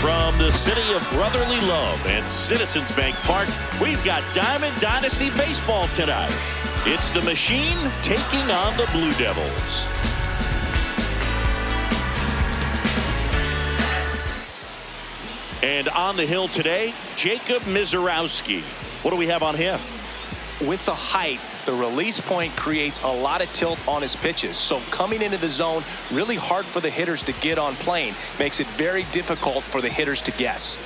From the city of brotherly love and Citizens Bank Park, we've got Diamond Dynasty Baseball tonight. It's the Machine taking on the Blue Devils. And on the hill today, Jacob Mizorowski. What do we have on him? With the height, the release point creates a lot of tilt on his pitches. So coming into the zone, really hard for the hitters to get on plane. Makes it very difficult for the hitters to guess.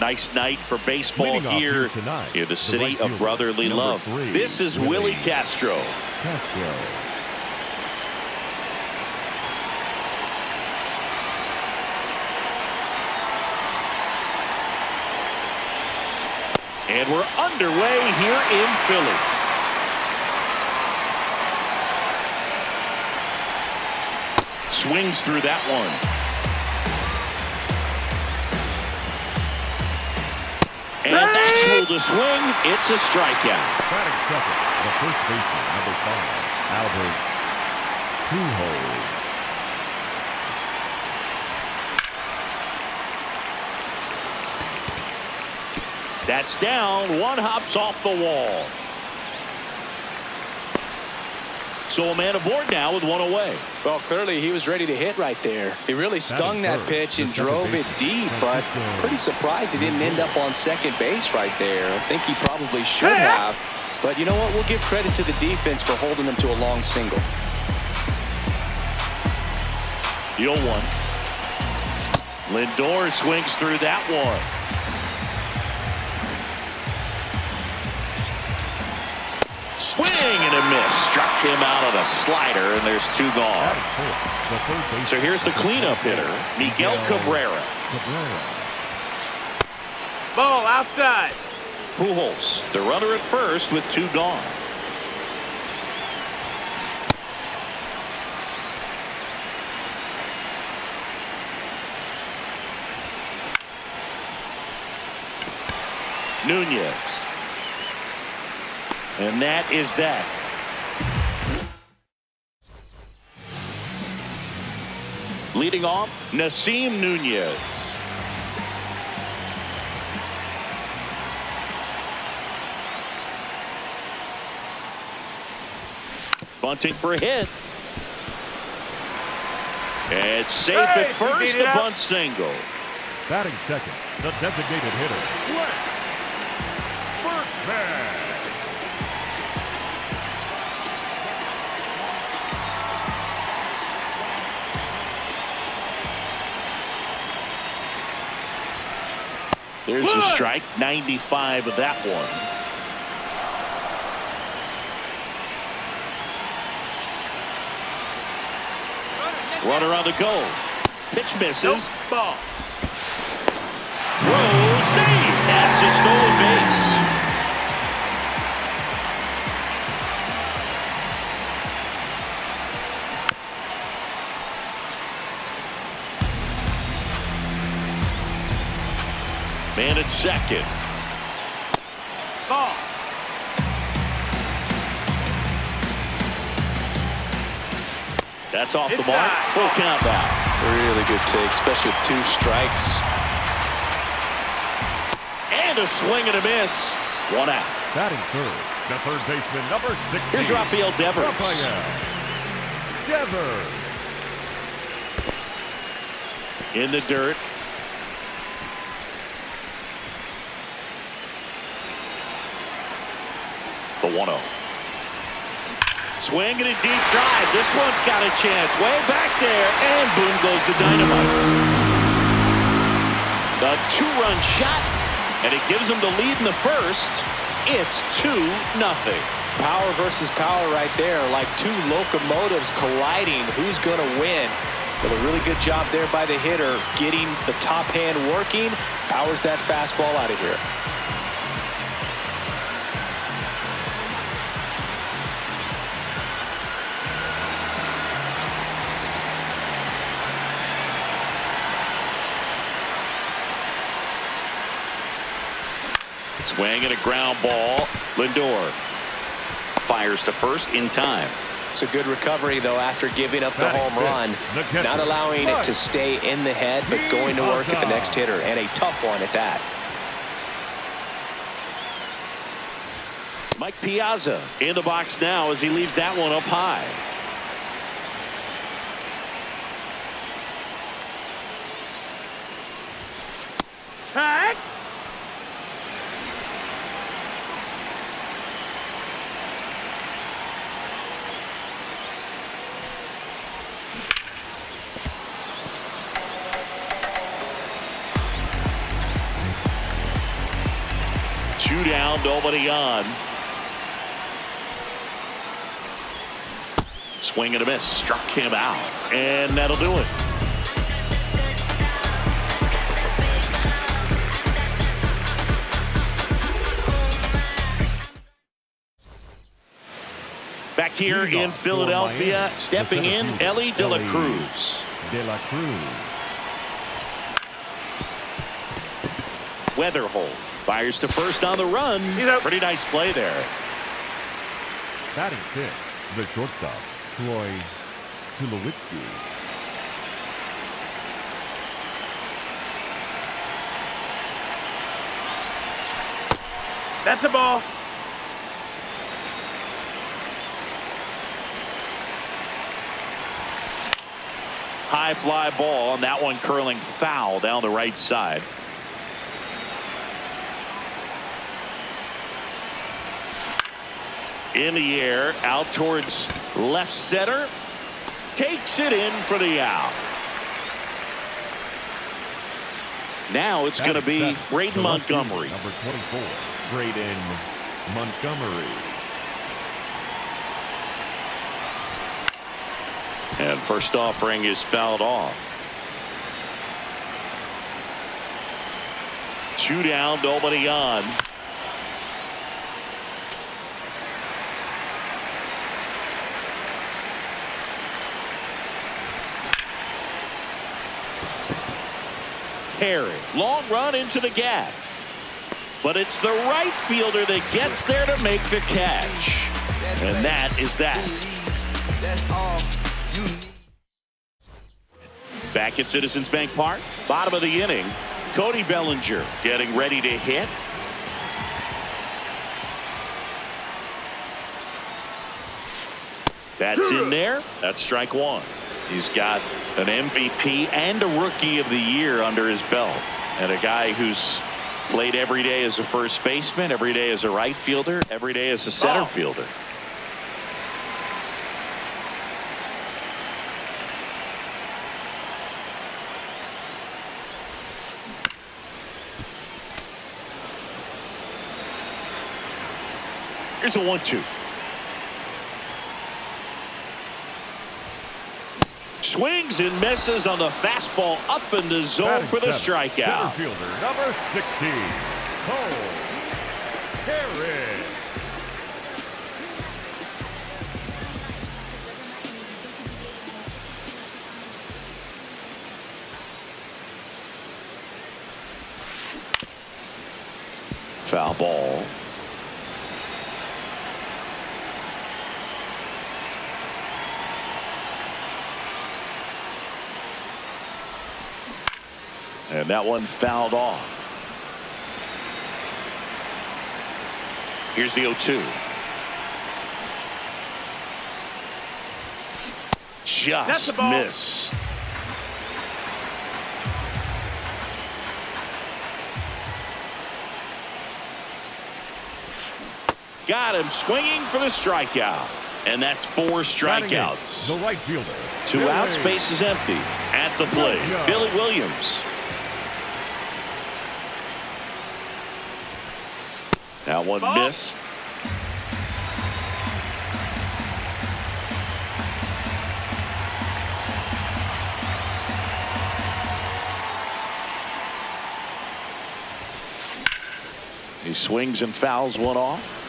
Nice night for baseball here in the city of brotherly love. This is Willie Castro. And we're underway here in Philly. Swings through that one. And that's ruled a swing. It's a strikeout. Batting second, the first baseman, number 5, Albert Pujols. That's down. One hops off the wall. So a man aboard now with one away. Well, clearly he was ready to hit right there. He really stung that pitch and drove it deep, but pretty surprised he didn't end up on second base right there. I think he probably should have. But you know what? We'll give credit to the defense for holding him to a long single. The 0-1. Lindor swings through that one. Swing and a miss. Struck him out of the slider, and there's 2 gone. So here's the cleanup hitter, Miguel Cabrera. Ball outside. Pujols, the runner at first with 2 gone. Nunez. And that is that. Leading off, Nasim Nunez. Bunting for a hit. It's safe at first, a bunt single. Batting second, the designated hitter, Wes Berkman. There's a strike, 95 of that one. Runner on the go. Pitch misses. Ball. Throw, save. That's a stolen base. Man at second. Ball. That's off the mark. Full count now. Really good take, especially with 2 strikes. And a swing and a miss. 1 out. Batting third, the third baseman, number 16. Here's Rafael Devers. Devers. In the dirt. The 1-0. Swing and a deep drive. This one's got a chance. Way back there. And boom goes the dynamite. The 2-run shot. And it gives them the lead in the first. It's 2-0. Power versus power right there. Like 2 locomotives colliding. Who's going to win? But a really good job there by the hitter. Getting the top hand working. Powers that fastball out of here. Swing and a ground ball. Lindor fires to first in time. It's a good recovery, though, after giving up the home run. Not allowing it to stay in the head, but going to work at the next hitter, and a tough one at that. Mike Piazza in the box now as he leaves that one up high. Hey! Two down, nobody on. Swing and a miss. Struck him out. And that'll do it. Back here in Philadelphia, stepping in, Ellie De La Cruz. Weatherhold fires to first on the run. Pretty nice play there. Batting fifth, the shortstop, Troy Tulowitzki. That's a ball. High fly ball, and that one curling foul down the right side. In the air, out towards left center. Takes it in for the out. Now it's going to be Braden Montgomery. Number 24, Braden Montgomery. And first offering is fouled off. Two down, nobody on. Perry, long run into the gap. But it's the right fielder that gets there to make the catch. And that is that. Back at Citizens Bank Park, bottom of the inning, Cody Bellinger getting ready to hit. That's in there. That's strike one. He's got an MVP and a Rookie of the Year under his belt, and a guy who's played every day as a first baseman, every day as a right fielder, every day as a center fielder. Here's a 1-2. Swings and misses on the fastball up in the zone for the strikeout. Center fielder, number 16, Cole Harris. Foul ball. And that one fouled off. Here's the 0-2. Just missed. Got him swinging for the strikeout. And that's 4 strikeouts. The right fielder. 2 outs, base is empty. At the plate, Billy Williams. That one missed. He swings and fouls one off.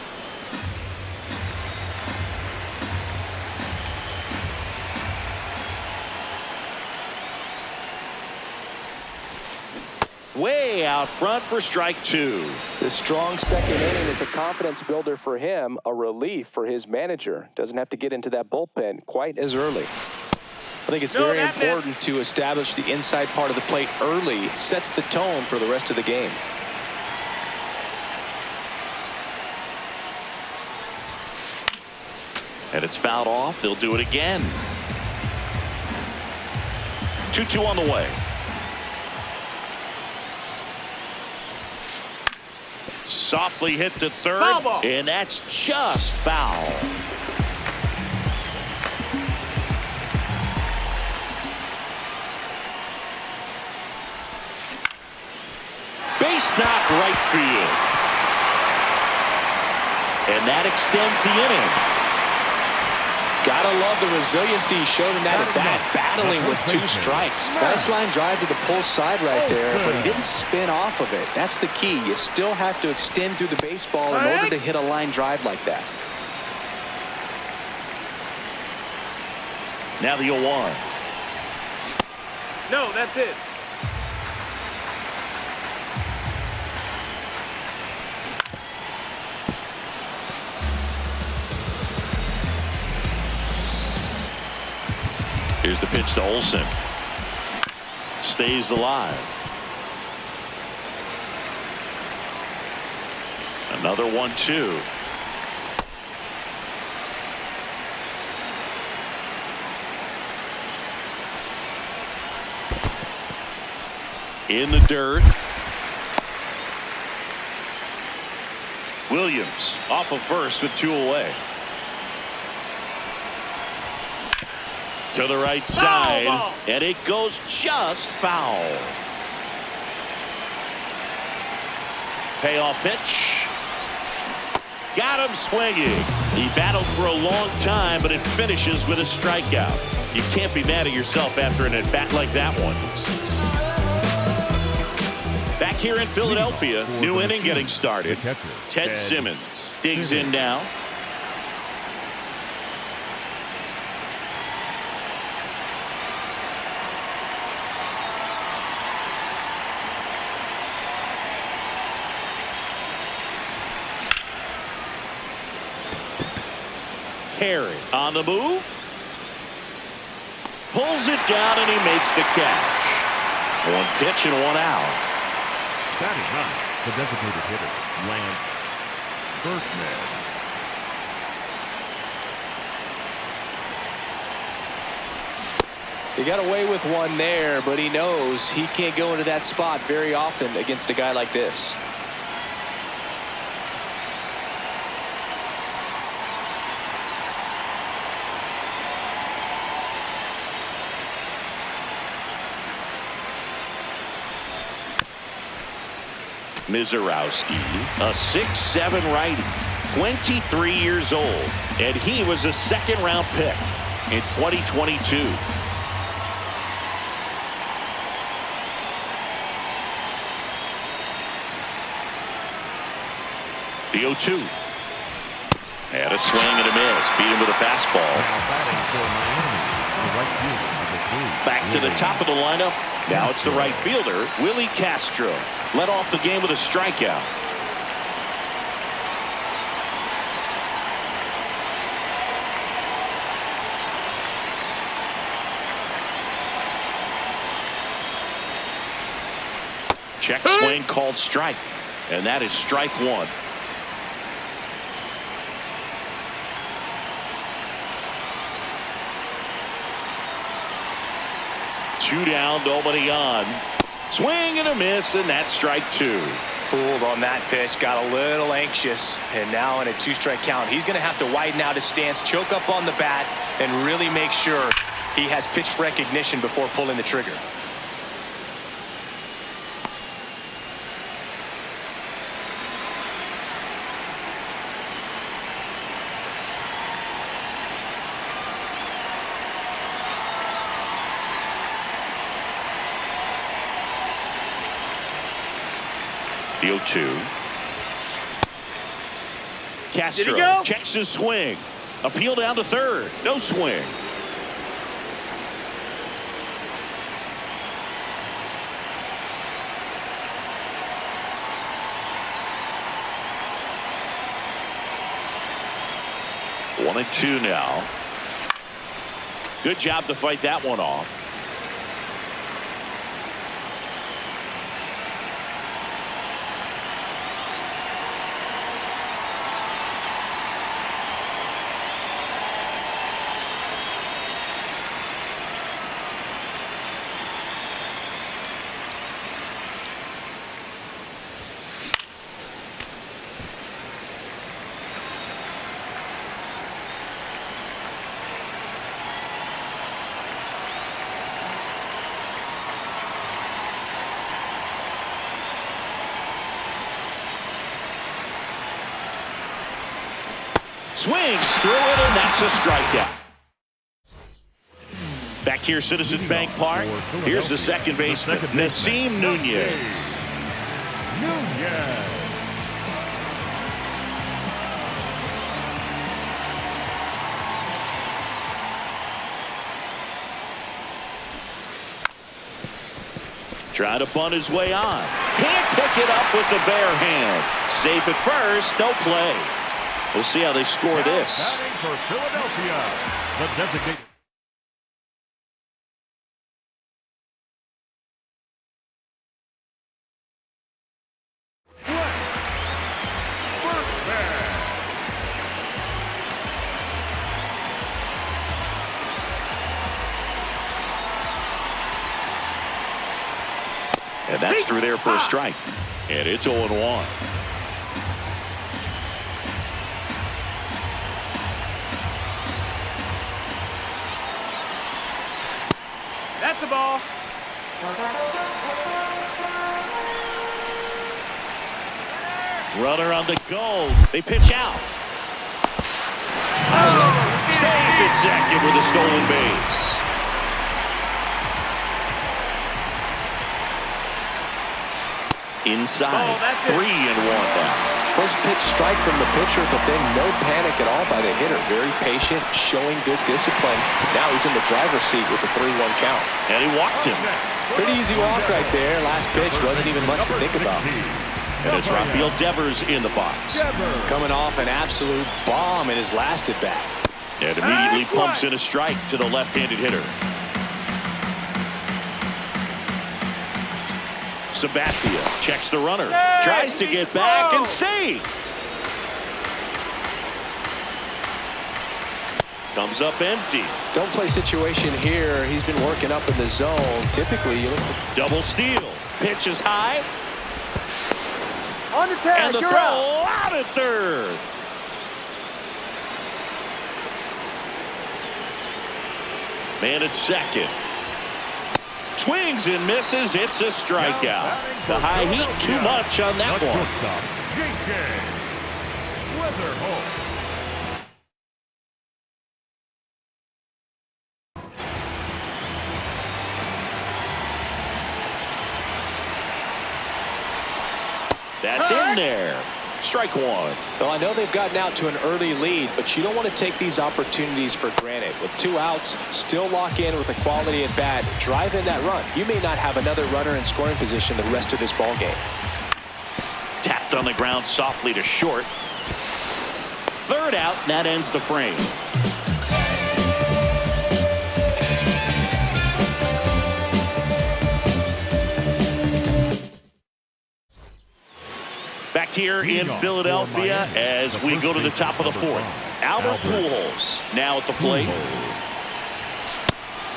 way out front for strike 2. The strong second inning is a confidence builder for him, a relief for his manager. Doesn't have to get into that bullpen quite as early. I think it's very important to establish the inside part of the plate early. It sets the tone for the rest of the game. And it's fouled off. They'll do it again. 2-2 on the way. Softly hit to third, and that's just foul. Base knock right field. And that extends the inning. Gotta love the resiliency he showed in that at bat, battling with 2 strikes. Nice line drive to the pull side right there, but he didn't spin off of it. That's the key. You still have to extend through the baseball in order to hit a line drive like that. Now the 0-1. No, that's it. Here's the pitch to Olsen. Stays alive. Another 1-2. In the dirt. Williams off of first with 2 away. To the right side, and it goes just foul. Payoff pitch. Got him swinging. He battled for a long time, but it finishes with a strikeout. You can't be mad at yourself after an at-bat like that one. Back here in Philadelphia, new inning getting started. Ted Simmons digs in now. Perry on the move. Pulls it down and he makes the catch. 1 pitch and 1 out. That is not the designated hitter, Lance Berkman. He got away with 1 there, but he knows he can't go into that spot very often against a guy like this. Mizorowski, a 6'7" righty, 23 years old, and he was a 2nd-round pick in 2022. The 0-2. Had a swing and a miss. Beat him with a fastball. Back to the top of the lineup. Now it's the right fielder, Willie Castro. Led off the game with a strikeout. Check swing called strike. And that is strike 1. Two down, nobody on. Swing and a miss, and that's strike 2. Fooled on that pitch, got a little anxious, and now in a 2-strike count, he's going to have to widen out his stance, choke up on the bat, and really make sure he has pitch recognition before pulling the trigger. The 0-2. Castro checks his swing. Appeal down to third. No swing. 1-2 now. Good job to fight that one off. Swings through it, and that's a strikeout. Back here, Citizens Bank Park. Here's the second baseman, Nasim Nunez. Trying to bunt his way on. Can't pick it up with the bare hand. Safe at first, no play. We'll see how they score this. Batting for Philadelphia, the designated. And that's through there for a strike. And it's 0-1. That's the ball. Runner on the goal. They pitch out. Safe at second with a stolen base. Inside. 3-1 now. First pitch strike from the pitcher, but then no panic at all by the hitter. Very patient, showing good discipline. Now he's in the driver's seat with a 3-1 count. And he walked him. Pretty easy walk right there. Last pitch wasn't even much to think about. And it's Rafael Devers in the box. Coming off an absolute bomb in his last at bat. And immediately pumps in a strike to the left-handed hitter. Sabathia checks the runner. Tries to get back and save. Comes up empty. Don't play situation here. He's been working up in the zone. Typically, you look for double steal. Pitch is high. On the tag, and the throw out at third. Man at second. Swings and misses. It's a strikeout. The high heat too much on that one. That's in there. Strike one. Well, I know they've gotten out to an early lead, but you don't want to take these opportunities for granted. With 2 outs, still lock in with a quality at bat. Drive in that run. You may not have another runner in scoring position the rest of this ball game. Tapped on the ground softly to short. Third out, and that ends the frame. Back here in Philadelphia as we go to the top of the fourth. Albert Pujols now at the plate.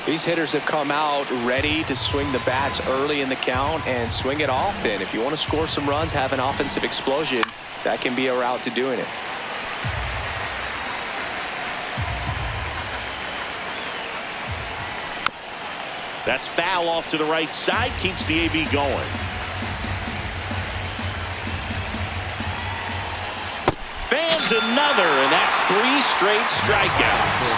These hitters have come out ready to swing the bats early in the count and swing it often. If you want to score some runs, have an offensive explosion, that can be a route to doing it. That's foul off to the right side, keeps the AB going. Fans another, and that's 3 straight strikeouts.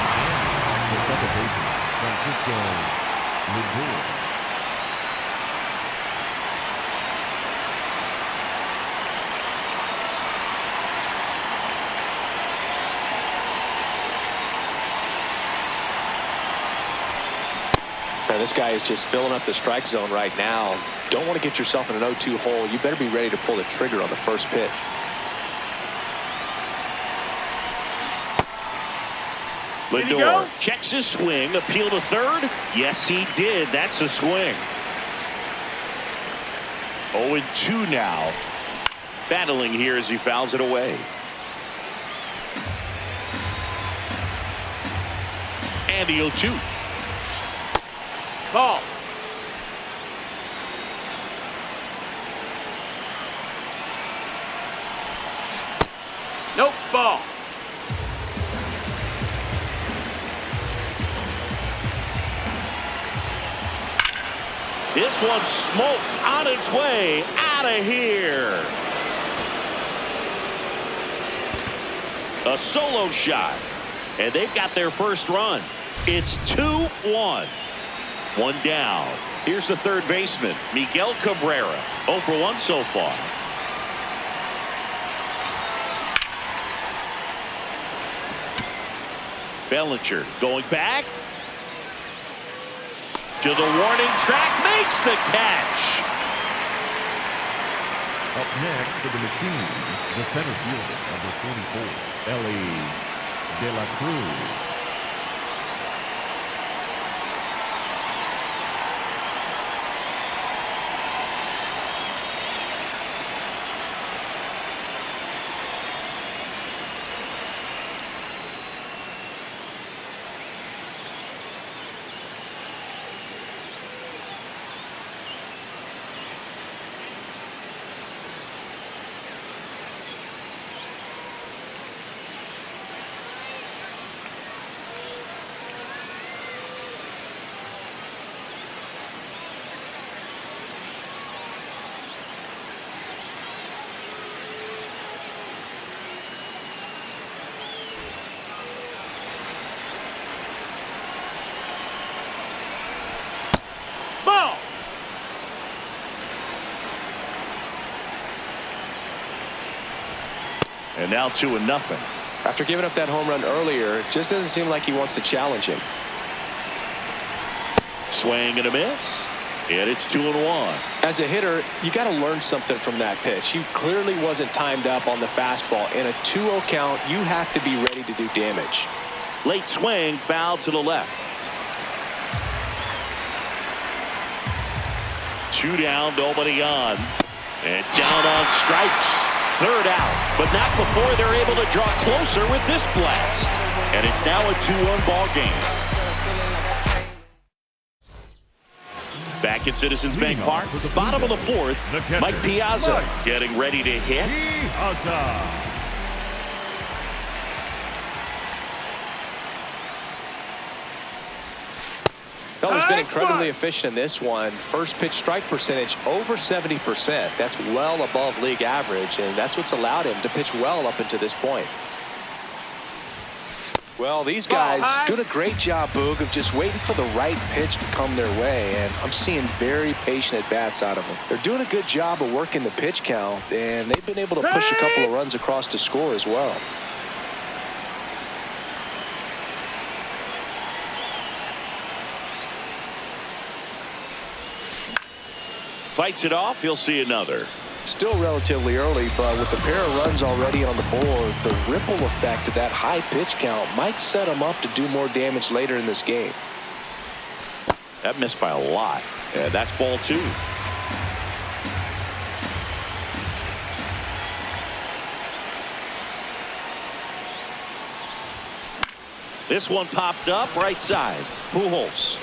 Now, this guy is just filling up the strike zone right now. Don't want to get yourself in an 0-2 hole. You better be ready to pull the trigger on the first pitch. Did he Lindor go? checks his swing. Appeal to third. Yes, he did. That's a swing. 0-2 now. Battling here as he fouls it away. And the 0-2. Ball. Nope, ball. This one smoked on its way out of here. A solo shot. And they've got their first run. It's 2-1. One down. Here's the third baseman, Miguel Cabrera. 0 for 1 so far. Bellinger going back to the warning track, makes the catch. Up next for the Machines, the center fielder, number 24, Ellie De La Cruz. Ball. And now 2-0. After giving up that home run earlier, it just doesn't seem like he wants to challenge him. Swing and a miss. And it's 2-1. As a hitter, you got to learn something from that pitch. He clearly wasn't timed up on the fastball. In a 2-0 count, you have to be ready to do damage. Late swing, foul to the left. 2 down, nobody on. And down on strikes. Third out, but not before they're able to draw closer with this blast. And it's now a 2-1 ball game. Back at Citizens Bank Park, bottom of the fourth, Mike Piazza getting ready to hit. Fella's been incredibly efficient in this one. First pitch strike percentage over 70%. That's well above league average, and that's what's allowed him to pitch well up until this point. Well, these guys doing a great job, Boog, of just waiting for the right pitch to come their way, and I'm seeing very patient at-bats out of them. They're doing a good job of working the pitch count, and they've been able to push a couple of runs across to score as well. Fights it off, you'll see another. Still relatively early, but with a pair of runs already on the board, the ripple effect of that high pitch count might set them up to do more damage later in this game. That missed by a lot. And that's ball 2. This one popped up right side. Pujols.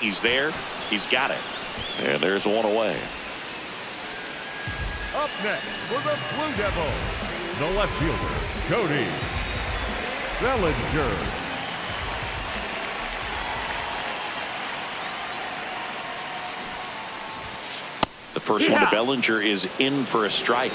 He's there. He's got it. And there's one away. Up next for the Blue Devils, the left fielder, Cody Bellinger. The first one to Bellinger is in for a strike.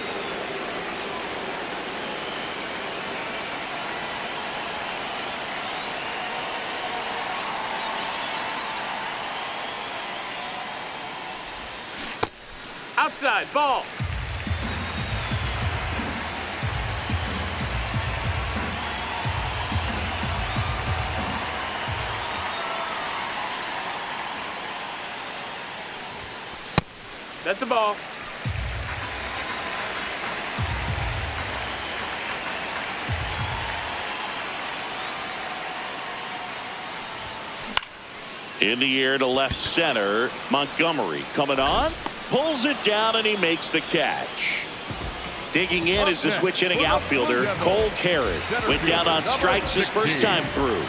Outside, ball. That's the ball. In the air to left center. Montgomery coming on. Pulls it down and he makes the catch. Digging in is the switch inning outfielder Cole Carrick. Went down on strikes his first time through.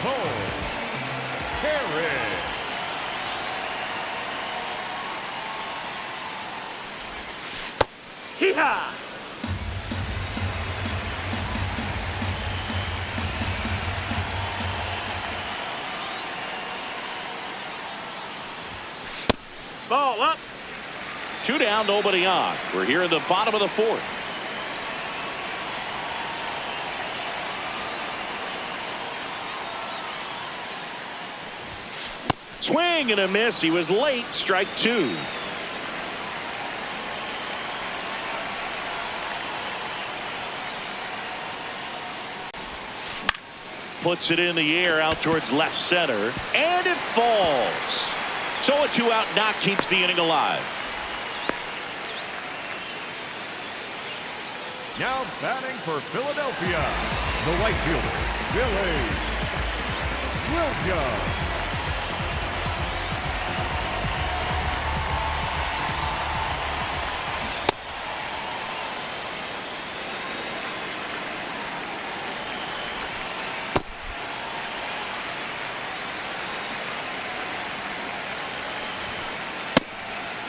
Hee-haw! Ball up. 2 down, nobody on. We're here in the bottom of the 4th. Swing and a miss. He was late. Strike 2. Puts it in the air out towards left center. And it falls. So a 2-out knock keeps the inning alive. Now batting for Philadelphia, the right fielder, Billy Williams.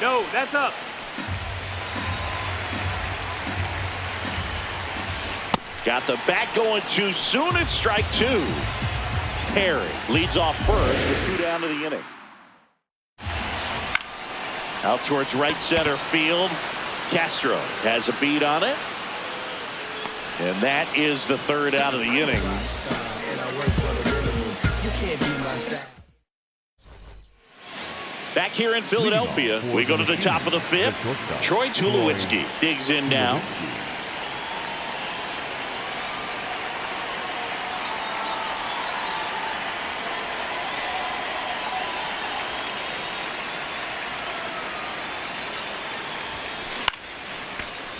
No, that's up. Got the bat going too soon. It's strike 2. Perry leads off first with 2 down to the inning. Out towards right center field. Castro has a beat on it. And that is the 3rd out of the inning. Back here in Philadelphia, we go to the top of the 5th. Troy Tulowitzki digs in now.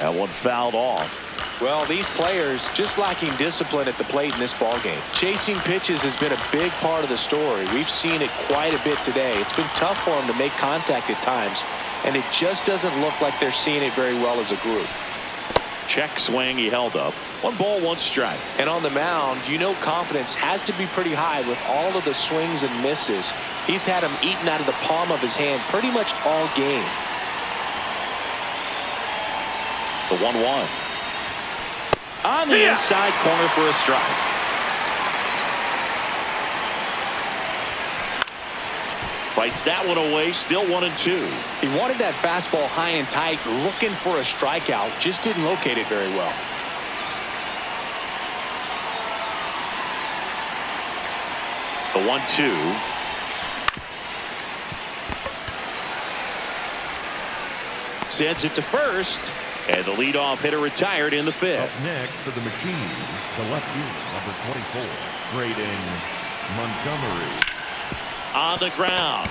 That one fouled off. Well, these players just lacking discipline at the plate in this ballgame. Chasing pitches has been a big part of the story. We've seen it quite a bit today. It's been tough for them to make contact at times, and it just doesn't look like they're seeing it very well as a group. Check swing, he held up. 1 ball, 1 strike. And on the mound, you know confidence has to be pretty high with all of the swings and misses. He's had them eaten out of the palm of his hand pretty much all game. The 1-1. On the inside corner for a strike. Fights that one away. Still 1-2. He wanted that fastball high and tight, looking for a strikeout. Just didn't locate it very well. The 1-2. Sends it to first. And the leadoff hitter retired in the 5th. Up next for the machine, the left fielder, number 24, Braden Montgomery. On the ground.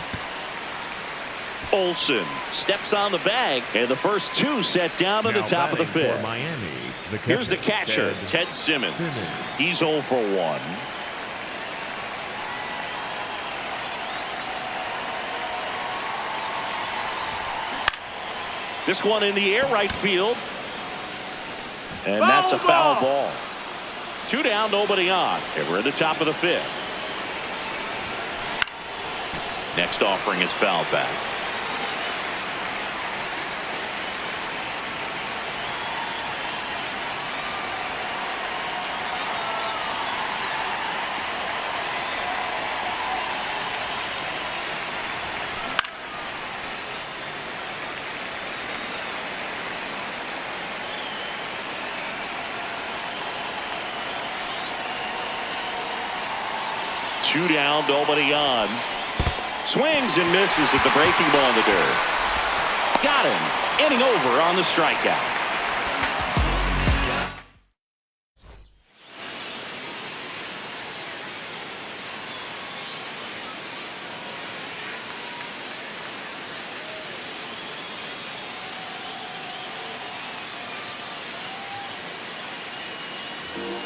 Olsen steps on the bag, and the first 2 set down to the top of the 5th. Miami, Here's the catcher, Ted Simmons. He's 0 for 1. This one in the air right field. And that's a foul ball. 2 down, nobody on. And we're at the top of the 5th. Next offering is fouled back. Two down, nobody on. Swings and misses at the breaking ball in the dirt. Got him. Inning over on the strikeout.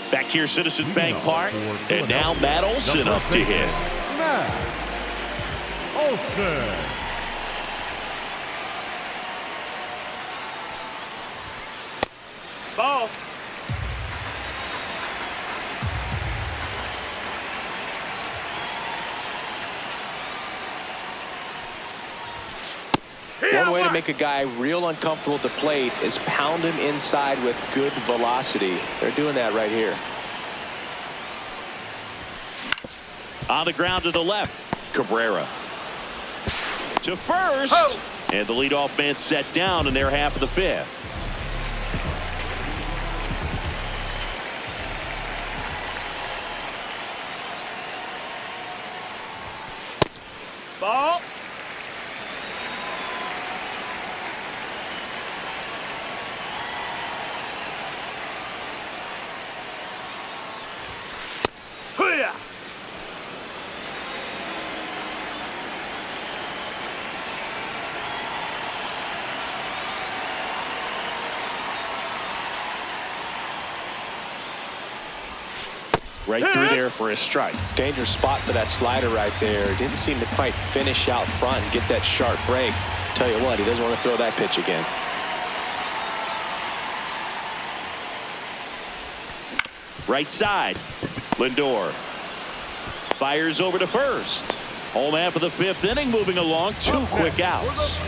Back here, Citizens Bank Park, and now Matt Olson up to hit. Matt Olsen. Ball. One way to make a guy real uncomfortable at the plate is pound him inside with good velocity. They're doing that right here. On the ground to the left, Cabrera to first, and the leadoff man set down in their half of the fifth. Ball. Hoo-yah. Right through there for a strike. Dangerous spot for that slider right there. Didn't seem to quite finish out front and get that sharp break. Tell you what, he doesn't want to throw that pitch again. Right side, Lindor fires over to first. Home half of the fifth inning, moving along. Two quick outs.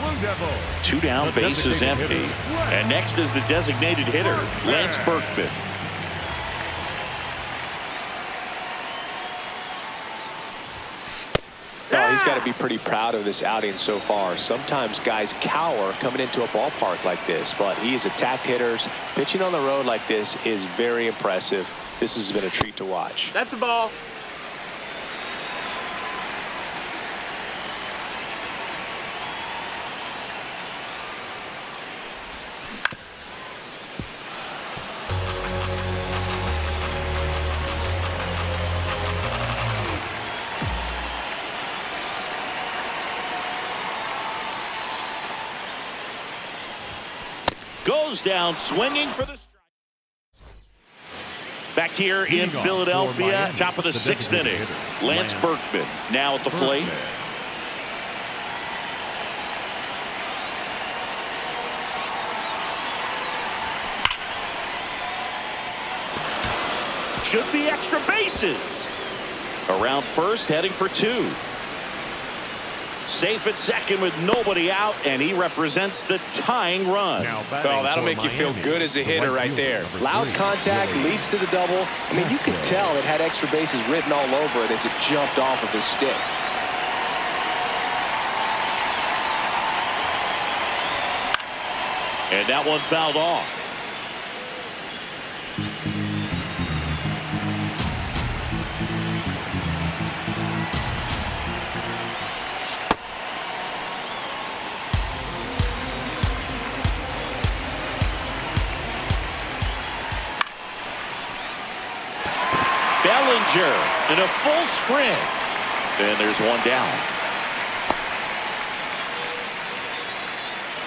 Two down, base is empty. And next is the designated hitter, Lance Berkman. Oh, he's got to be pretty proud of this outing so far. Sometimes guys cower coming into a ballpark like this, but he's attacked hitters. Pitching on the road like this is very impressive. This has been a treat to watch. That's a ball. Goes down swinging for the strike. Back here in Philadelphia, top of the sixth inning, Lance Berkman now at the plate. Should be extra bases. Around first, heading for two. Safe at second with nobody out, and he represents the tying run. Oh, that'll make you feel good as a hitter right there. Loud contact leads to the double. I mean, you can tell it had extra bases written all over it as it jumped off of his stick. And that one fouled off. Bellinger in a full sprint. And there's one down.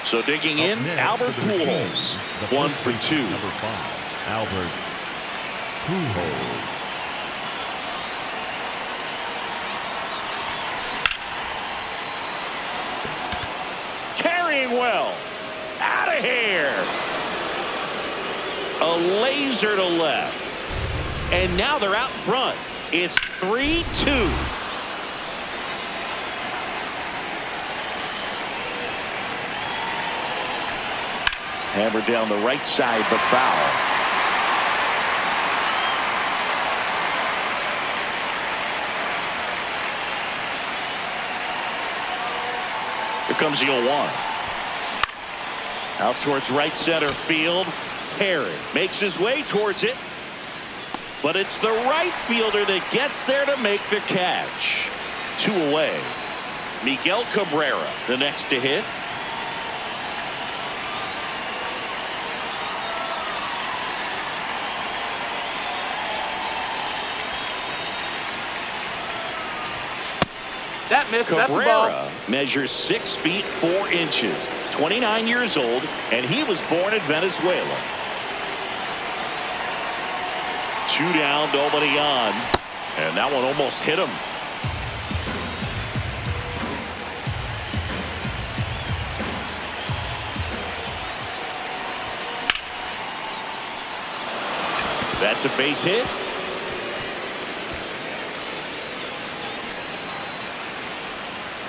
So digging in, Albert Pujols. 1 for 2. Number 5, Albert Pujols. Carrying well. Out of here. A laser to left. And now they're out in front. It's 3-2. Hammered down the right side, but foul. Here comes the 0-1. Out towards right center field. Perry makes his way towards it. But it's the right fielder that gets there to make the catch. 2 away. Miguel Cabrera, the next to hit. That missed. That's a ball. Cabrera measures 6 feet 4 inches, 29 years old, and he was born in Venezuela. 2 down, nobody on, and that one almost hit him. That's a base hit.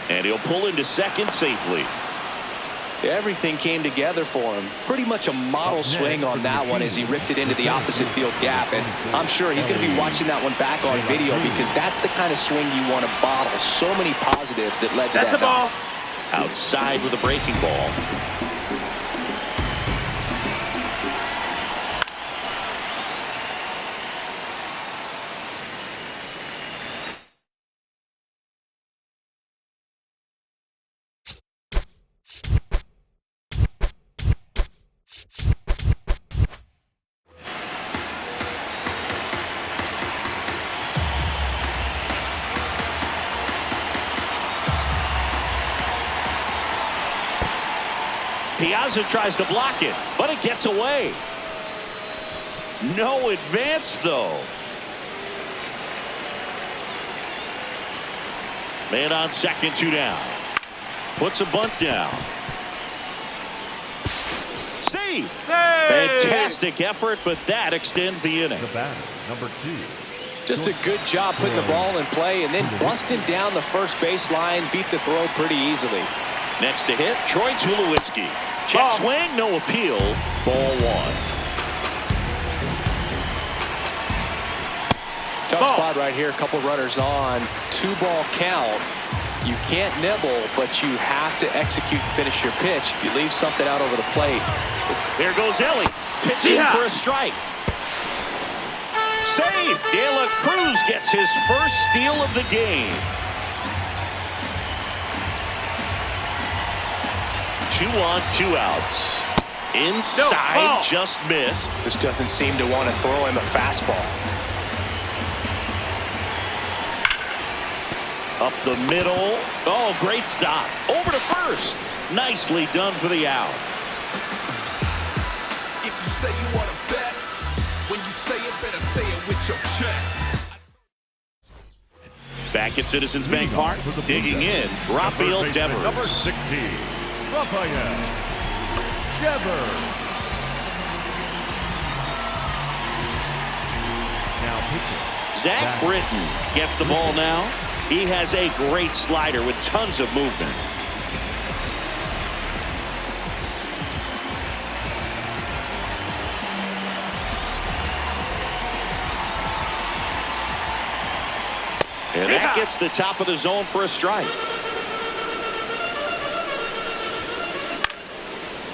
And he'll pull into second safely. Everything came together for him. Pretty much a model swing on that one as he ripped it into the opposite field gap. And I'm sure he's going to be watching that one back on video because that's the kind of swing you want to bottle. So many positives that led to that. That's a ball. Outside with a breaking ball. Piazza tries to block it, but it gets away. No advance, though. Man on second, 2 down. Puts a bunt down. Save! Fantastic effort, but that extends the inning. The batter, number 2. Just a good job putting the ball in play and then busting down the first baseline, beat the throw pretty easily. Next to hit, Troy Tulowitzki. Check swing, no appeal. Ball 1. Tough spot right here. A couple runners on. 2-ball count. You can't nibble, but you have to execute and finish your pitch. If you leave something out over the plate. There goes Ellie. Pitching for a strike. Save. De La Cruz gets his first steal of the game. 2 on, 2 outs. Inside, just missed. Just doesn't seem to want to throw him a fastball. Up the middle. Oh, great stop. Over to first. Nicely done for the out. If you say you are the best, when you say it, better say it with your chest. Back at Citizens Bank Park, digging in, Rafael Devers. Number 16, Rafael Devers. Now pitching. Zach Britton gets the ball now. He has a great slider with tons of movement. And that gets the top of the zone for a strike.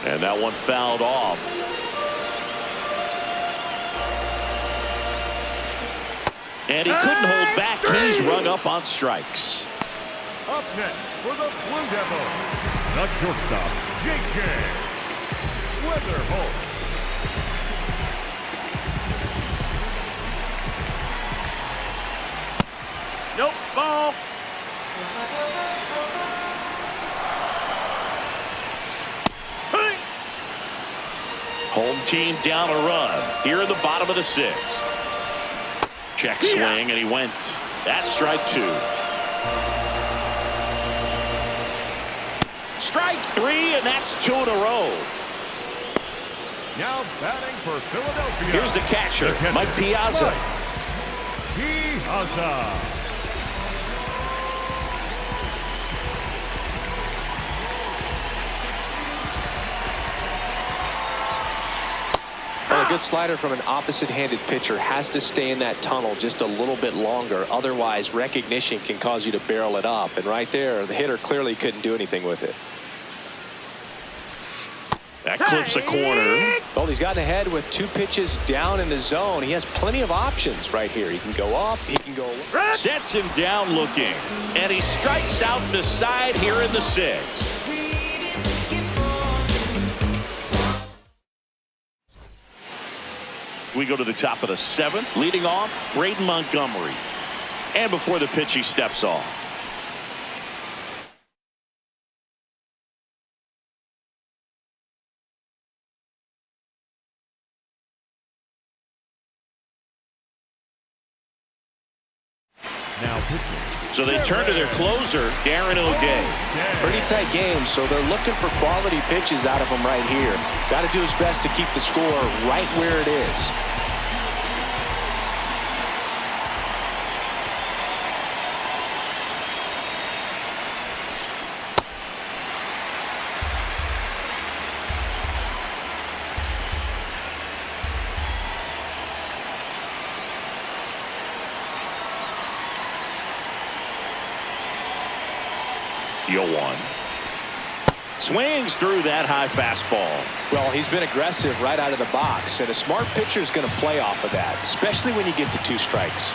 And that one fouled off. And he couldn't hold back. He's rung up on strikes. Up next for the Blue Devils, the shortstop, J.K. Weatherholt. Nope, ball. Home team down a run here in the bottom of the 6th. Check swing, and he went. That's strike 2. Strike 3, and that's 2 in a row. Now batting for Philadelphia. Here's the catcher, Mike Piazza. Piazza. Well, a good slider from an opposite-handed pitcher has to stay in that tunnel just a little bit longer. Otherwise, recognition can cause you to barrel it up. And right there, the hitter clearly couldn't do anything with it. That clips a corner. Well, he's gotten ahead with 2 pitches down in the zone. He has plenty of options right here. He can go up. He can go. Sets him down looking. And he strikes out the side here in the 6th. We go to the top of the 7th. Leading off, Braden Montgomery. And before the pitch, he steps off. Now pitching. So they turn to their closer, Darren O'Day. Pretty tight game, so they're looking for quality pitches out of him right here. Got to do his best to keep the score right where it is. The 0-1. Swings through that high fastball. Well, he's been aggressive right out of the box, and a smart pitcher is going to play off of that, especially when you get to 2 strikes.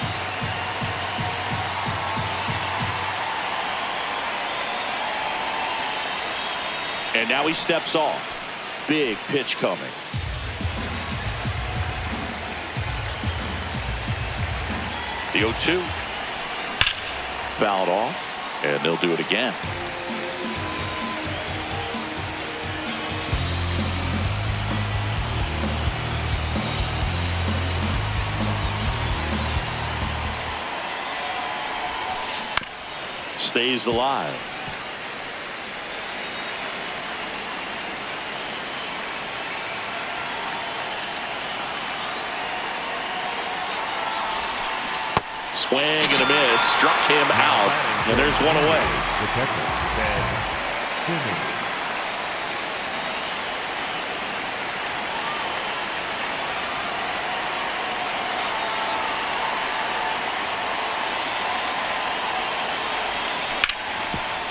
And now he steps off. Big pitch coming. The 0-2. Fouled off, and they'll do it again. Stays alive. Swing and a miss. Struck him out. And there's one away.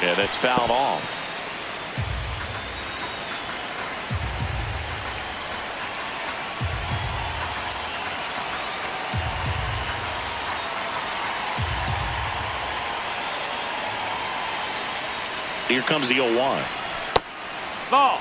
Yeah, that's fouled off. Here comes the 0-1. Ball.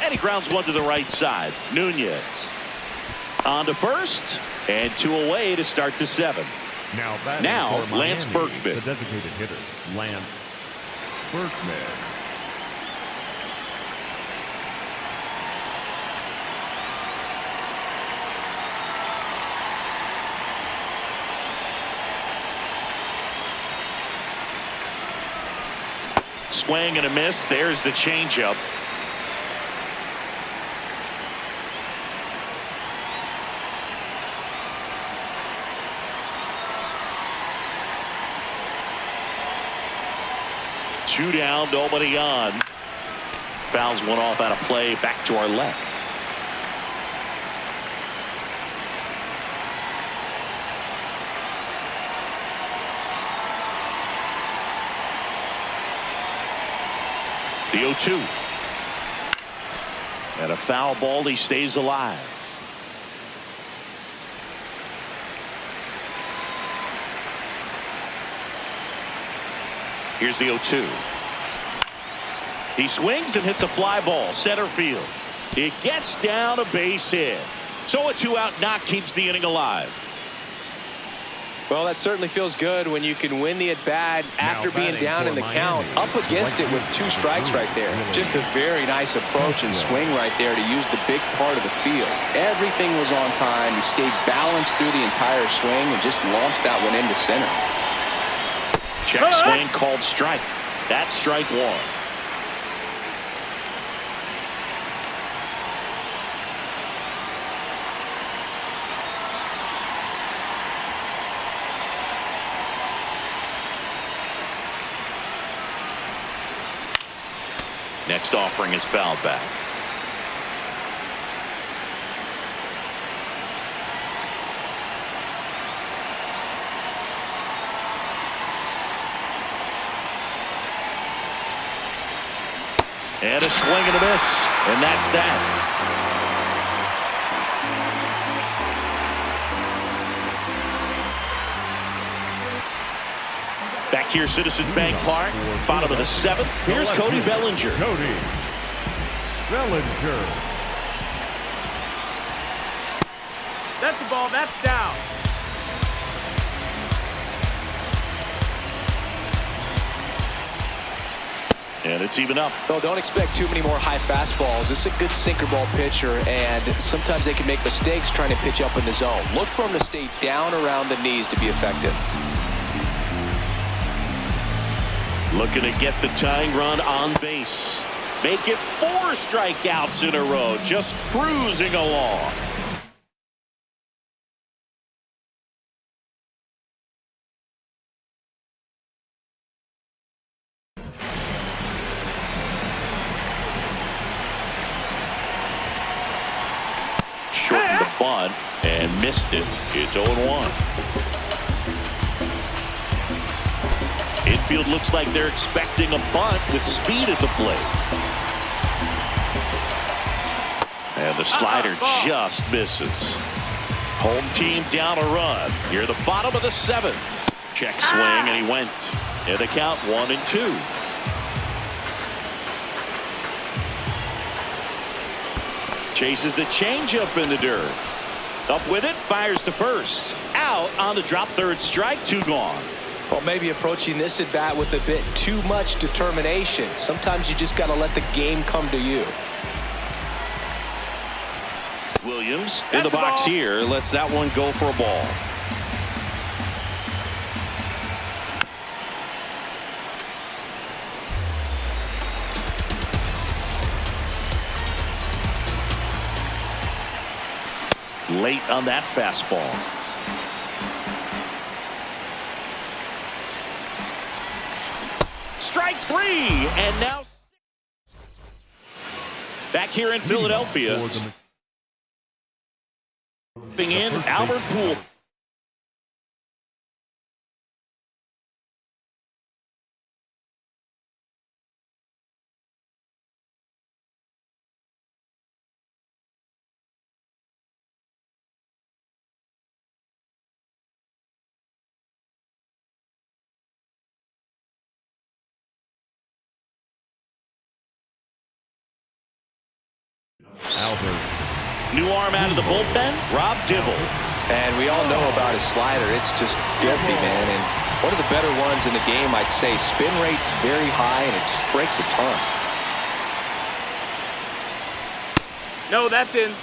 And he grounds one to the right side. Nunez on to first, and 2 away to start the 7th. Now Lance Miami, Berkman. the designated hitter, Lance Berkman. Swing and a miss. There's the changeup. Two down, nobody on. Fouls one off out of play. Back to our left. The 0-2. And a foul ball. He stays alive. Here's the 0-2. He swings and hits a fly ball. Center field. It gets down a base hit. So a 2-out knock keeps the inning alive. Well, that certainly feels good when you can win the at-bat after being down in the count. Up against it with 2 strikes right there. Just a very nice approach and swing right there to use the big part of the field. Everything was on time. He stayed balanced through the entire swing and just launched that one into center. Check swing called strike. That's strike 1. Next offering is fouled back. And a swing and a miss. And that's that. Back here, Citizens Bank Park, bottom of the 7th. Here's Cody Bellinger. Cody Bellinger. That's the ball. That's down. And it's even up. Well, don't expect too many more high fastballs. This is a good sinker ball pitcher, and sometimes they can make mistakes trying to pitch up in the zone. Look for him to stay down around the knees to be effective. Looking to get the tying run on base. Make it 4 strikeouts in a row. Just cruising along. bunt and missed it. It's 0-1. Infield looks like they're expecting a bunt with speed at the plate. And the slider just misses. Home team down a run. Here the bottom of the 7th. Check swing and he went. And the count 1-2. Chases the changeup in the dirt. Up with it, fires to first. Out on the drop, third strike, 2 gone. Well, maybe approaching this at bat with a bit too much determination. Sometimes you just got to let the game come to you. Williams in the box here, lets that one go for a ball. Late on that fastball. Strike 3, and now back here in Philadelphia. In Albert Poole. New arm out of the bullpen, Rob Dibble. And we all know about his slider. It's just filthy, man. And one of the better ones in the game, I'd say. Spin rate's very high, and it just breaks a ton. No, that's in.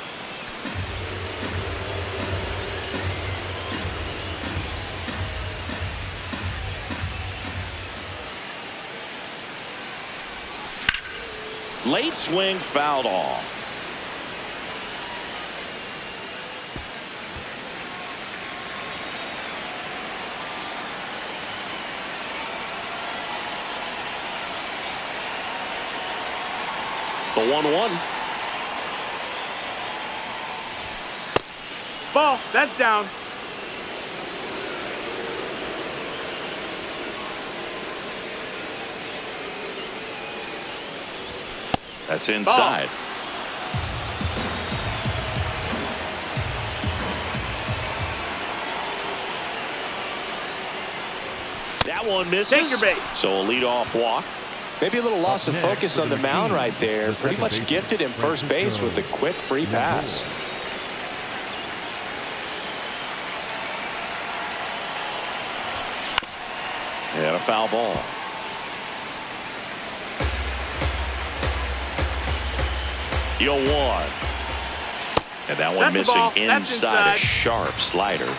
Late swing fouled off. The 1-1. Ball, that's down. That's inside. That one misses. Take your base. So a leadoff walk. Maybe a little loss of focus on the mound right there. Pretty much gifted him first base with a quick free pass. And a foul ball. The 0-1. And that one That's missing inside a inside. sharp slider.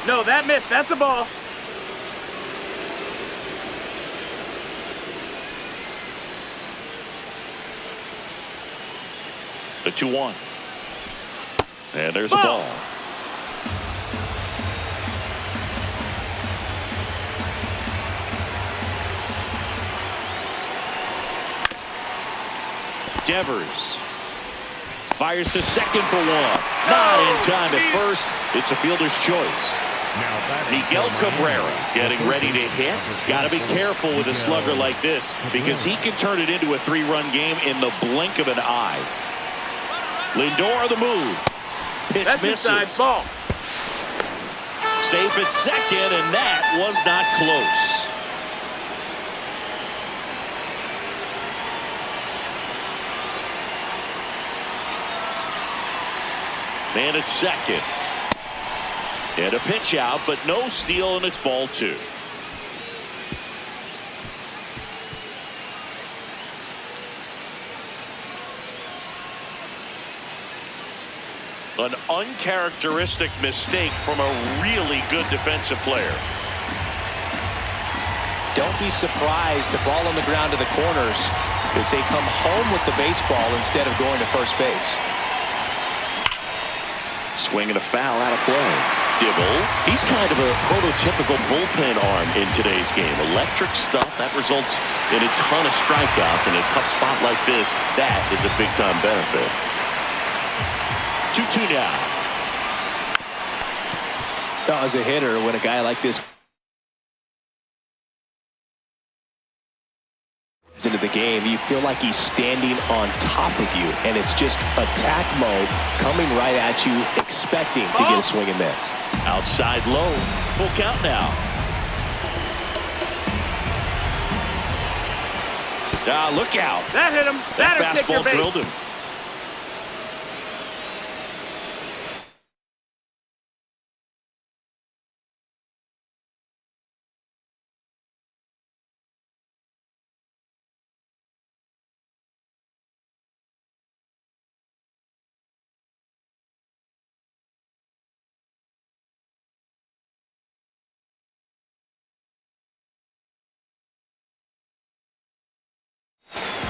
No, that missed. That's a ball. The 2-1. And there's a ball. Devers fires to second for 1. Not in time at first. It's a fielder's choice. Miguel Cabrera getting ready to hit. Got to be careful with a slugger like this because he can turn it into a 3-run game in the blink of an eye. Lindor the move. Pitch That's misses. inside. Ball. Safe at second, and that was not close. Man at second. And a pitch out, but no steal, and it's ball 2. An uncharacteristic mistake from a really good defensive player. Don't be surprised if ball on the ground to the corners if they come home with the baseball instead of going to first base. Swing and a foul out of play. Dibble. He's kind of a prototypical bullpen arm in today's game. Electric stuff that results in a ton of strikeouts. In a tough spot like this, that is a big-time benefit. 2-2 now. As a hitter, when a guy like this into the game, you feel like he's standing on top of you, and it's just attack mode coming right at you, expecting to get a swing and miss. Outside low. Full count now. Look out. That hit him. That That'll take your fastball base. drilled him.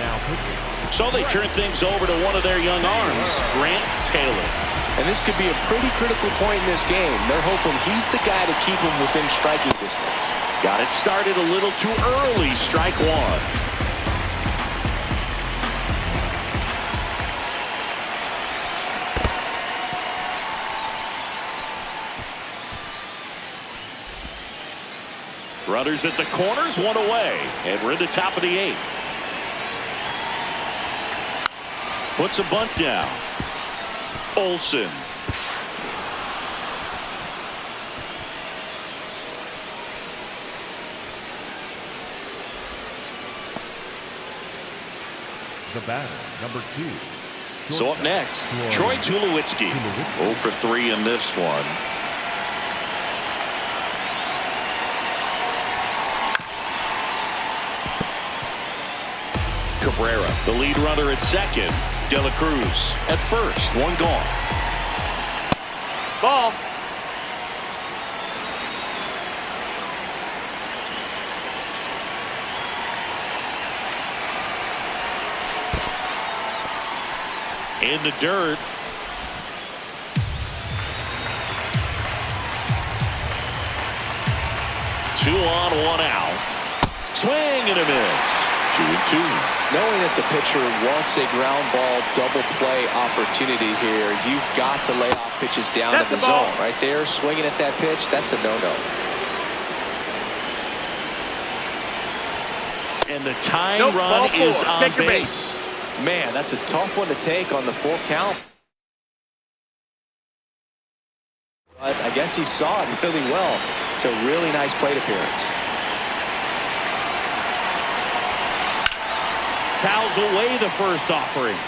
Now pitching. So they turn things over to one of their young arms, Grant Taylor. And this could be a pretty critical point in this game. They're hoping he's the guy to keep him within striking distance. Got it started a little too early. Strike one. Runners at the corners, one away. And we're in the top of the 8th. Puts a bunt down. Olsen. The batter, number 2. So up next, Troy Tulowitzki. 0 for 3 in this one. Cabrera, the lead runner at second. De La Cruz at first. One gone. Ball. In the dirt. Two on, one out. Swing and a miss. 2-2. Knowing that the pitcher wants a ground ball double play opportunity here, you've got to lay off pitches down That's to the the ball. zone. Right there, swinging at that pitch, that's a no-no. And the tying Nope, run ball is 4. on Take your base. Man, that's a tough one to take on the full count. But I guess he saw it really well. It's a really nice plate appearance. Fouls away the first offering.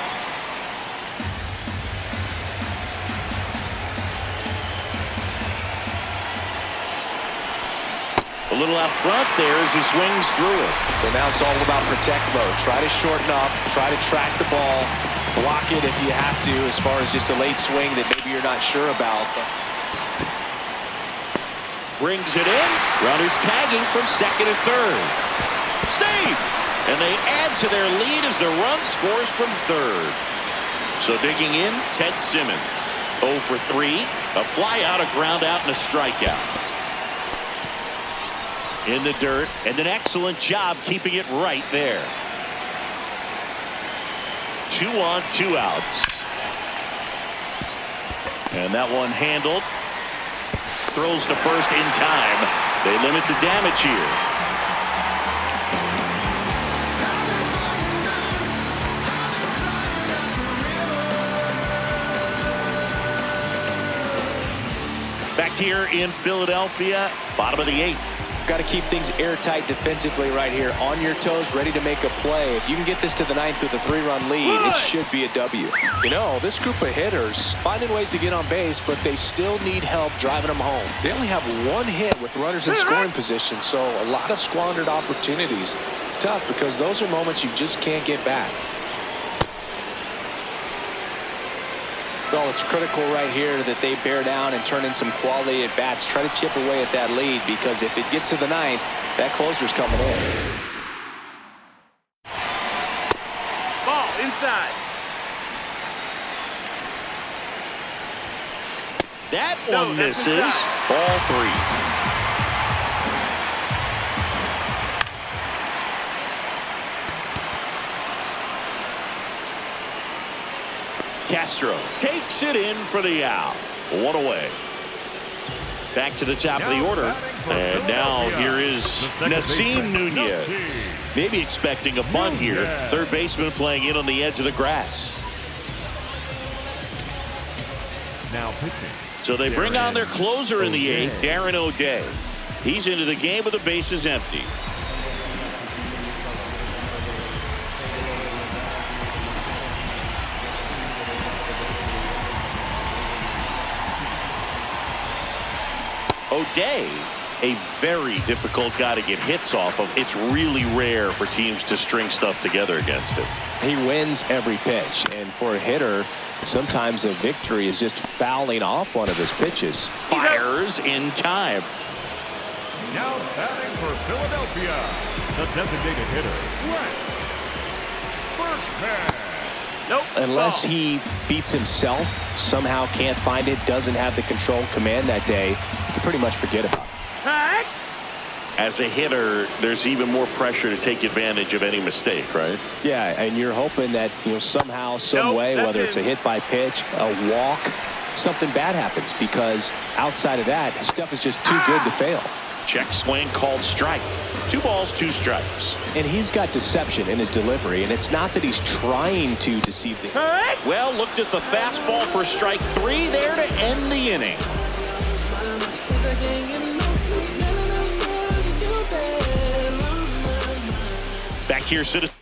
A little out front there as he swings through it. So now it's all about protect mode. Try to shorten up, try to track the ball, block it if you have to, as far as just a late swing that maybe you're not sure about. Brings it in. Runners tagging from second and third. Save! And they add to their lead as the run scores from third. So digging in, Ted Simmons. 0 for 3. A fly out, a ground out, and a strikeout. In the dirt, and an excellent job keeping it right there. 2 on, 2 outs. And that one handled. Throws to first in time. They limit the damage here. Back here in Philadelphia, bottom of the 8th. Got to keep things airtight defensively right here. On your toes, ready to make a play. If you can get this to the 9th with a 3-run lead, it should be a W. You know, this group of hitters finding ways to get on base, but they still need help driving them home. They only have 1 hit with runners in scoring position, so a lot of squandered opportunities. It's tough because those are moments you just can't get back. Well, it's critical right here that they bear down and turn in some quality at bats. Try to chip away at that lead, because if it gets to the 9th, that closer's coming in. Ball inside. That No, one that's misses. inside. Ball 3. Castro takes it in for the out. One away. Back to the top of the order. And now here is Nasim Nunez. Maybe expecting a bunt here. Third baseman playing in on the edge of the grass. Now pitching. So they bring on their closer in the 8th, Darren O'Day. He's into the game with the bases empty. O'Day, a very difficult guy to get hits off of. It's really rare for teams to string stuff together against him. He wins every pitch, and for a hitter, sometimes a victory is just fouling off one of his pitches. Fires in time. Now batting for Philadelphia, the designated hitter, West. First pitch. Nope. Unless ball. he beats himself, somehow can't find it, doesn't have the control and command that day, you can pretty much forget about it. Hey. As a hitter, there's even more pressure to take advantage of any mistake, right? Yeah, and you're hoping that, somehow, some Nope, way, that's whether it's a in. hit by pitch, a walk, something bad happens, because outside of that, stuff is just too good to fail. Check swing called strike. 2 balls, 2 strikes. And he's got deception in his delivery, and it's not that he's trying to deceive the... Hey. Well, looked at the fastball for strike 3 there to end the inning. Back here, Citizens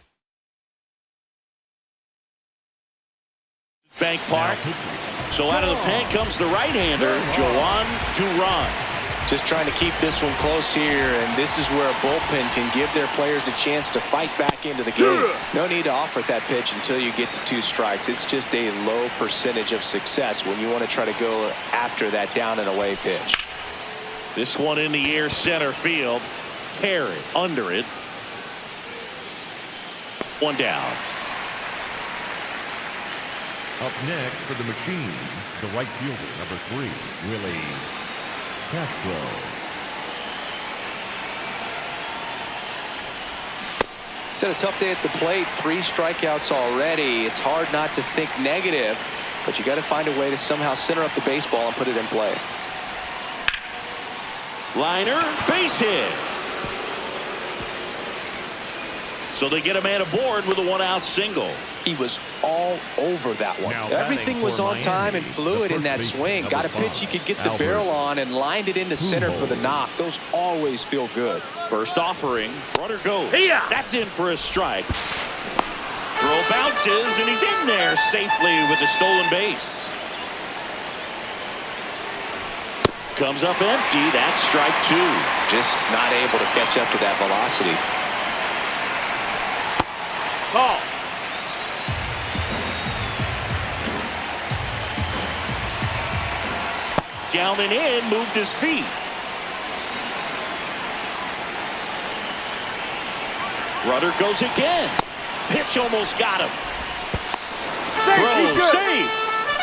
Bank Park. So out of the pen comes the right-hander, Joan Duran. Just trying to keep this one close here, and this is where a bullpen can give their players a chance to fight back into the game. No need to offer that pitch until you get to 2 strikes. It's just a low percentage of success when you want to try to go after that down and away pitch. This one in the air, center field. Carry under it. 1 down. Up next for the machine, the right fielder, number 3, Willie Castro. He's had a tough day at the plate. 3 strikeouts already. It's hard not to think negative, but you got to find a way to somehow center up the baseball and put it in play. Liner, base hit. So they get a man aboard with a 1-out single. He was all over that one. Now Everything batting was for on time and Miami, fluid the in that first swing. baseman, Got a number pitch he could get the 5, barrel Albert on and lined it into center for the knock. Those always feel good. First offering, runner goes. Hey-ya. That's in for a strike. Throw bounces, and he's in there safely with the stolen base. Comes up empty. That's strike 2. Just not able to catch up to that velocity. Ball. Down and in, moved his feet. Runner goes again. Pitch almost got him. Throw, save.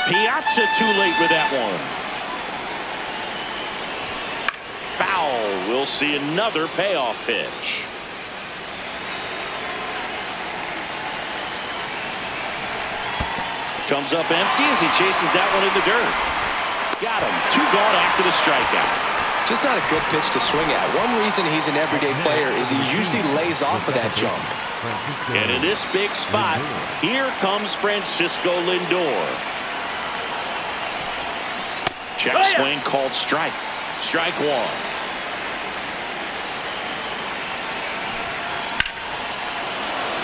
Piazza too late with that one. Foul. We'll see another payoff pitch. Comes up empty as he chases that one in the dirt. Got him. 2 gone after the strikeout. Just not a good pitch to swing at. One reason he's an everyday player is he usually lays off of that jump. And in this big spot, here comes Francisco Lindor. Check swing called strike. Strike 1.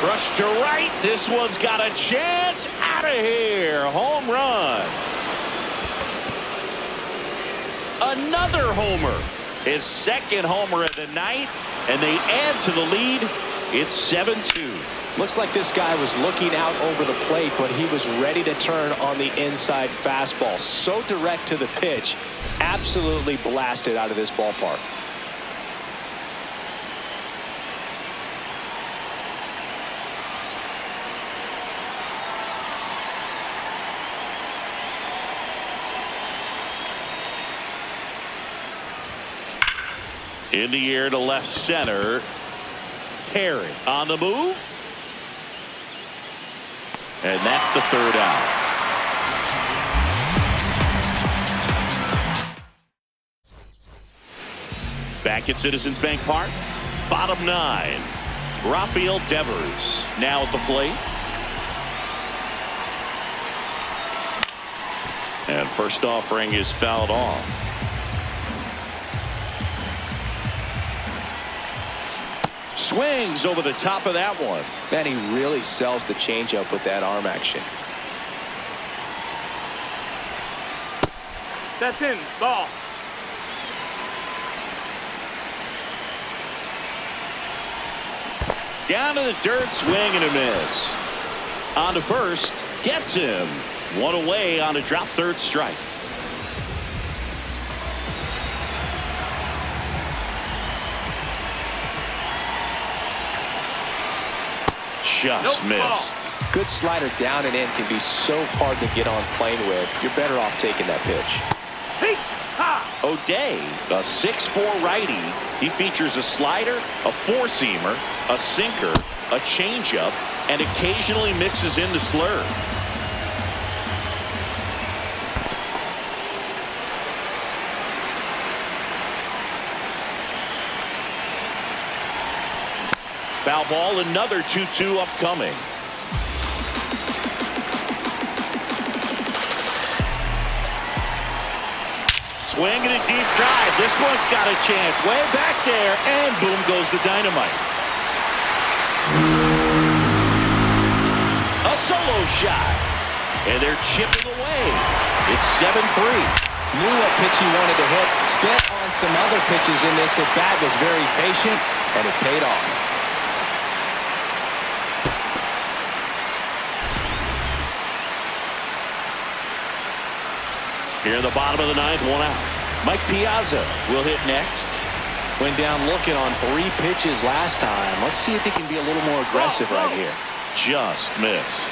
Crush to right. This one's got a chance. Out of here. Home run. Another homer. His 2nd homer of the night. And they add to the lead. It's 7-2. Looks like this guy was looking out over the plate, but he was ready to turn on the inside fastball. So direct to the pitch. Absolutely blasted out of this ballpark. In the air to left center. Carey on the move. And that's the third out. Back at Citizens Bank Park. Bottom 9. Rafael Devers now at the plate. And first offering is fouled off. Swings over the top of that one. Man, he really sells the changeup with that arm action. That's in. Ball. Down to the dirt, swing and a miss. On to first, gets him. One away on a drop third strike. Just missed. Good slider down and in can be so hard to get on plane with. You're better off taking that pitch. Hey, ha. O'Day, a 6'4" righty. He features a slider, a four-seamer, a sinker, a changeup, and occasionally mixes in the slurve. Foul ball, another 2-2 upcoming. Swing and a deep drive. This one's got a chance. Way back there, and boom goes the dynamite. A solo shot. And they're chipping away. It's 7-3. Knew what pitch he wanted to hit. Spit on some other pitches in this at bat. Was very patient, and it paid off. Here in the bottom of the ninth, one out. Mike Piazza will hit next. Went down looking on 3 pitches last time. Let's see if he can be a little more aggressive right here. Just missed.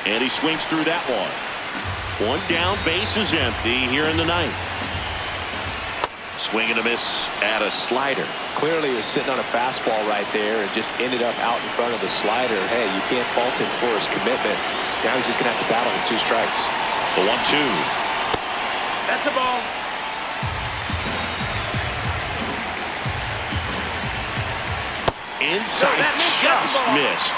And he swings through that one. One down, base is empty here in the ninth. Swing and a miss at a slider. Clearly he was sitting on a fastball right there and just ended up out in front of the slider. Hey, you can't fault him for his commitment. Now he's just going to have to battle with 2 strikes. The 1-2. That's a ball. Inside, just missed.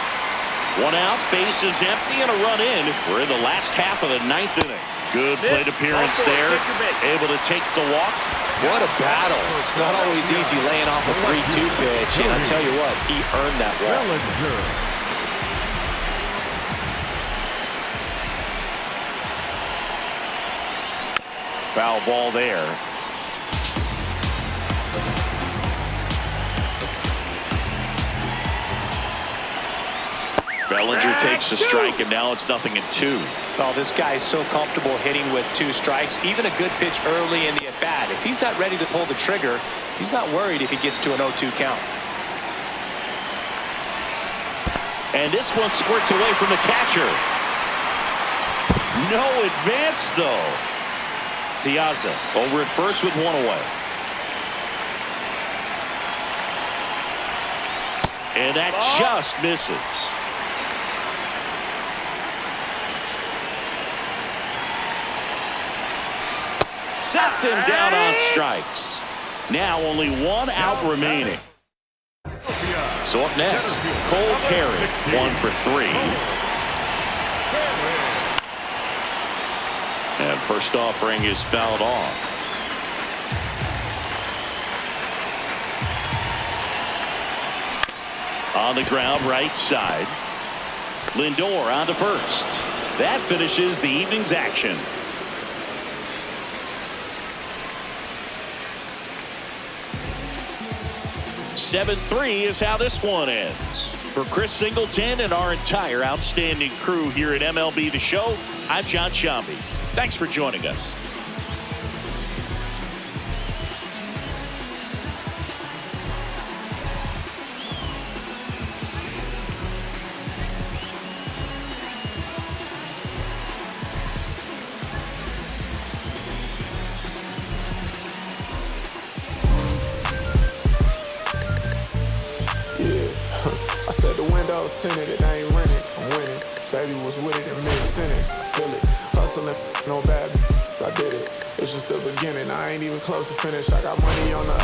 One out, base is empty, and a run in. We're in the last half of the ninth inning. Good plate appearance there. Able to take the walk. What a battle. It's not always easy laying off a 3-2 pitch, and I'll tell you what, he earned that walk. Foul ball there. Bellinger takes the strike, and now it's 0-2. Well, this guy's so comfortable hitting with 2 strikes. Even a good pitch early in the at-bat. If he's not ready to pull the trigger, he's not worried if he gets to an 0-2 count. And this one squirts away from the catcher. No advance, though. Piazza over at first with 1 away. And that just misses. Sets him down on strikes. Now only 1 out remaining. So up next, Cole Carey, 1 for 3. And first offering is fouled off. On the ground, right side. Lindor on to first. That finishes the evening's action. (7-3) is how this one ends. For Chris Singleton and our entire outstanding crew here at MLB The Show, I'm John Shambi. Thanks for joining us. I said the windows tinted, it ain't rented, I'm winning. Baby was with it in mid-sentence, I feel it. Hustling, no bad, I did it. It's just the beginning, I ain't even close to finish. I got money on the